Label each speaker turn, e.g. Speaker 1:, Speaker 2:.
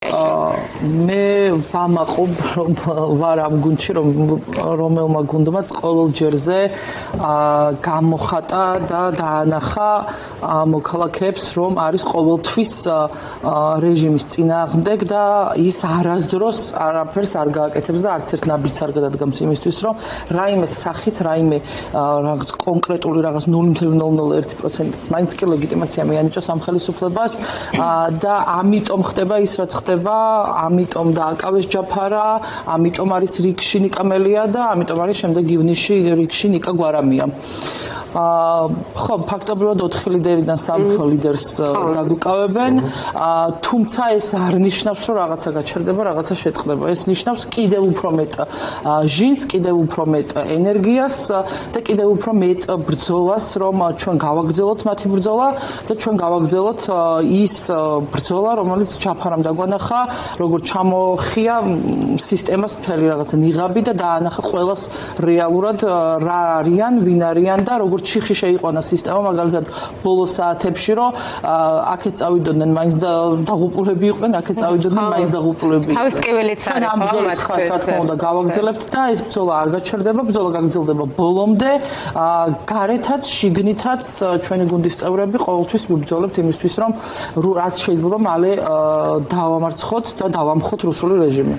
Speaker 1: მე ვამაყობ რომ ვარ ამ გუნდში რომელმა გუნდმაც ყოველ ჯერზე გამოხატა და დაანახა მოქალაქეებს რომ არის ყოველთვის რეჟიმის წინააღმდეგ და ის არასდროს არაფერს არ გააკეთებს და არც ერთ ნაბიჯს არ გადადგამს იმისთვის რომ რაიმე სახით რაიმე რაღაც კონკრეტული რაღაც 0.001%-ით მაინც კი ლეგიტიმაცია მიანიჭოს ამ ხელისუფლებას და ამიტომ ხდება ის რაც ხდება ამიტომ დააკავეს ჯაფარა, ამიტომ არის რიგში ნიკა მელია და ამიტომ არის შემდეგ ივნისში რიგში ნიკა გვარამია. ხო, ფაქტობრივად 4 ლიდერიდან 3 ლიდერს დაგვიკავებენ, თუმცა ეს არ ნიშნავს, რომ რაღაცა გაჩერდება, რაღაცა შეწყდება. ეს ნიშნავს კიდევ უფრო მეტ ჟინს, კიდევ უფრო მეტ ენერგიას და კიდევ უფრო მეტ ბრძოლას, რომ ჩვენ გავაგრძელოთ მათი ბრძოლა და ჩვენ გავაგრძელოთ ის ბრძოლა, რომელიც ჯაფარამ დაგვანახა, როგორც ჩამოხია სისტემას მთელი რაღაც ნიღაბი და დაანახა ყველას რეალურად რა არიან, ვინ არიან და როგორც ჩიხი შეიყვანა სისტემა, მაგალითად ბოლო საათებში, რომ აქეთ წავიდოდნენ მაინც დაღუპულები იყვნენ, აქეთ წავიდოდნენ მაინც დაღუპულები.
Speaker 2: თავის ტკივილიც არის,
Speaker 1: ამ ბრძოლის ხას რა თქმა უნდა გავაგრძელებთ და ეს ბრძოლა არ გაჩერდება, ბრძოლა გაგრძელდება ბოლომდე, გარეთაც, შიგნითაც ჩვენი გუნდის წევრები ყოველთვის ვიბრძოლებთ იმისთვის, რომ რაც შეიძლება მალე დავამარცხოთ და დავამხოთ რუსული რეჟიმი.